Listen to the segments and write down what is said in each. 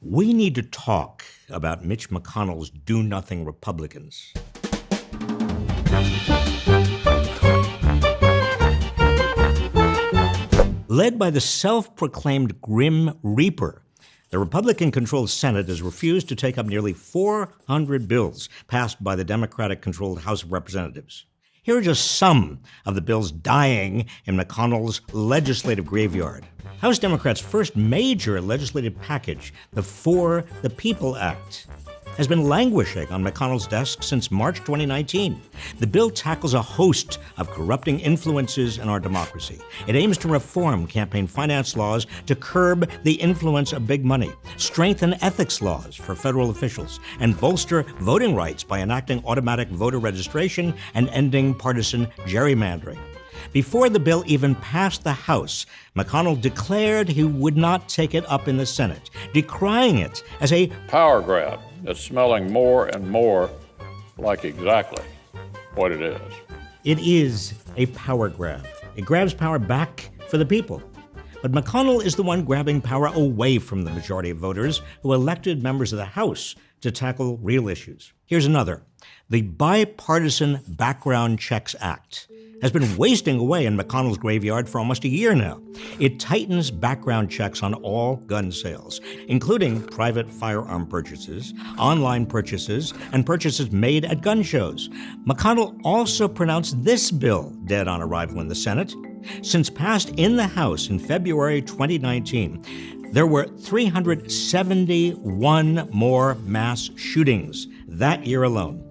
We need to talk about Mitch McConnell's do-nothing Republicans. Led by the self-proclaimed Grim Reaper, the Republican-controlled Senate has refused to take up nearly 400 bills passed by the Democratic-controlled House of Representatives. Here are just some of the bills dying in McConnell's legislative graveyard. House Democrats' first major legislative package, the For the People Act, has been languishing on McConnell's desk since March 2019. The bill tackles a host of corrupting influences in our democracy. It aims to reform campaign finance laws to curb the influence of big money, strengthen ethics laws for federal officials, and bolster voting rights by enacting automatic voter registration and ending partisan gerrymandering. Before the bill even passed the House, McConnell declared he would not take it up in the Senate, decrying it as a power grab that's smelling more and more like exactly what it is. It is a power grab. It grabs power back for the people. But McConnell is the one grabbing power away from the majority of voters who elected members of the House to tackle real issues. Here's another. The Bipartisan Background Checks Act has been wasting away in McConnell's graveyard for almost a year now. It tightens background checks on all gun sales, including private firearm purchases, online purchases, and purchases made at gun shows. McConnell also pronounced this bill dead on arrival in the Senate. Since passed in the House in February 2019, there were 371 more mass shootings that year alone.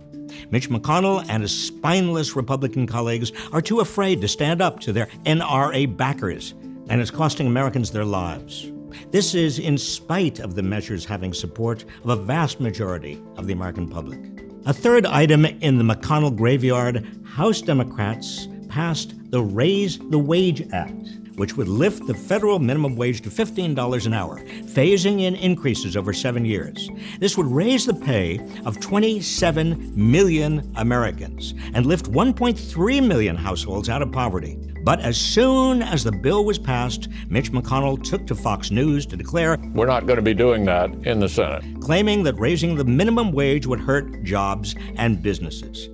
Mitch McConnell and his spineless Republican colleagues are too afraid to stand up to their NRA backers, and it's costing Americans their lives. This is in spite of the measures having support of a vast majority of the American public. A third item in the McConnell graveyard, House Democrats passed the Raise the Wage Act, which would lift the federal minimum wage to $15 an hour, phasing in increases over 7 years. This would raise the pay of 27 million Americans and lift 1.3 million households out of poverty. But as soon as the bill was passed, Mitch McConnell took to Fox News to declare, "We're not going to be doing that in the Senate," claiming that raising the minimum wage would hurt jobs and businesses.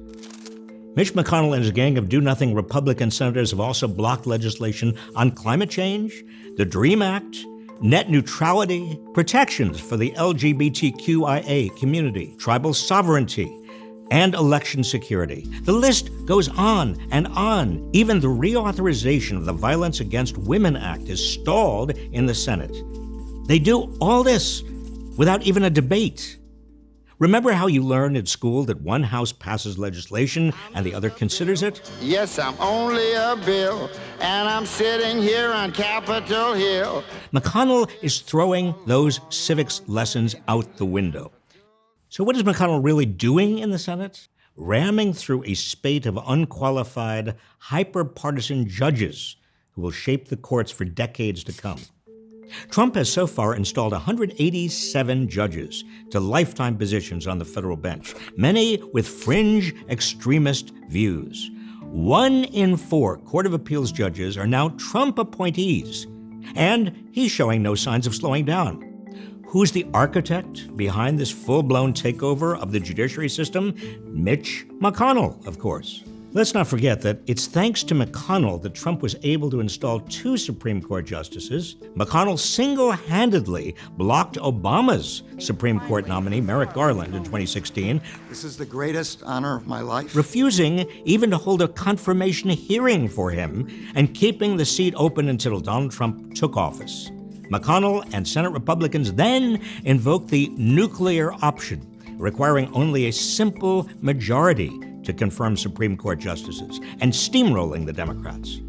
Mitch McConnell and his gang of do-nothing Republican senators have also blocked legislation on climate change, the DREAM Act, net neutrality, protections for the LGBTQIA community, tribal sovereignty, and election security. The list goes on and on. Even the reauthorization of the Violence Against Women Act is stalled in the Senate. They do all this without even a debate. Remember how you learned at school that one house passes legislation and the other considers it? Yes, I'm only a bill, and I'm sitting here on Capitol Hill. McConnell is throwing those civics lessons out the window. So what is McConnell really doing in the Senate? Ramming through a spate of unqualified, hyper-partisan judges who will shape the courts for decades to come. Trump has so far installed 187 judges to lifetime positions on the federal bench, many with fringe extremist views. 1 in 4 Court of Appeals judges are now Trump appointees, and he's showing no signs of slowing down. Who's the architect behind this full-blown takeover of the judiciary system? Mitch McConnell, of course. Let's not forget that it's thanks to McConnell that Trump was able to install 2 Supreme Court justices. McConnell single-handedly blocked Obama's Supreme Court nominee, Merrick Garland, in 2016. This is the greatest honor of my life. Refusing even to hold a confirmation hearing for him and keeping the seat open until Donald Trump took office. McConnell and Senate Republicans then invoked the nuclear option, requiring only a simple majority to confirm Supreme Court justices, and steamrolling the Democrats.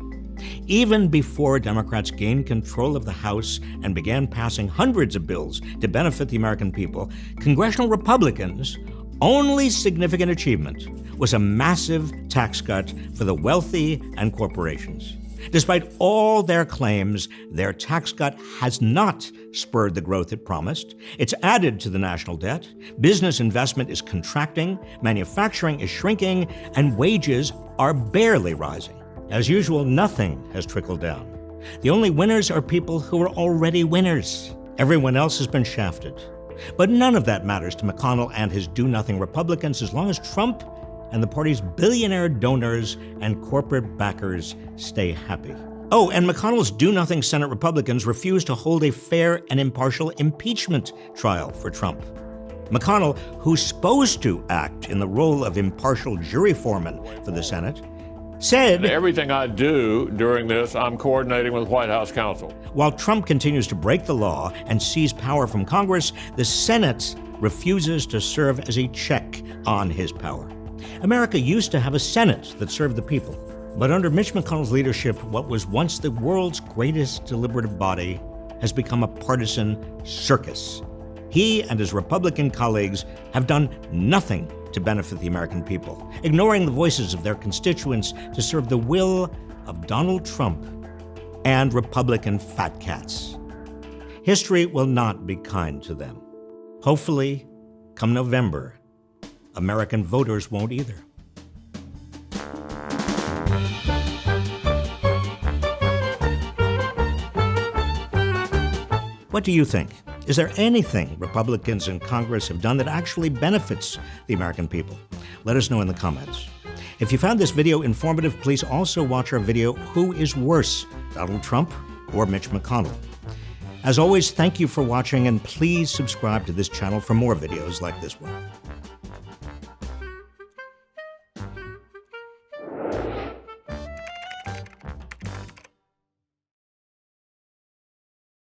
Even before Democrats gained control of the House and began passing hundreds of bills to benefit the American people, congressional Republicans' only significant achievement was a massive tax cut for the wealthy and corporations. Despite all their claims, their tax cut has not spurred the growth it promised. It's added to the national debt. Business investment is contracting, manufacturing is shrinking, and wages are barely rising. As usual, nothing has trickled down. The only winners are people who are already winners. Everyone else has been shafted. But none of that matters to McConnell and his do-nothing Republicans as long as Trump and the party's billionaire donors and corporate backers stay happy. Oh, and McConnell's do-nothing Senate Republicans refuse to hold a fair and impartial impeachment trial for Trump. McConnell, who's supposed to act in the role of impartial jury foreman for the Senate, said, Everything I do during this, I'm coordinating with White House counsel. While Trump continues to break the law and seize power from Congress, the Senate refuses to serve as a check on his power. America used to have a Senate that served the people. But under Mitch McConnell's leadership, what was once the world's greatest deliberative body has become a partisan circus. He and his Republican colleagues have done nothing to benefit the American people, ignoring the voices of their constituents to serve the will of Donald Trump and Republican fat cats. History will not be kind to them. Hopefully, come November, American voters won't either. What do you think? Is there anything Republicans in Congress have done that actually benefits the American people? Let us know in the comments. If you found this video informative, please also watch our video, Who is Worse, Donald Trump or Mitch McConnell? As always, thank you for watching, and please subscribe to this channel for more videos like this one.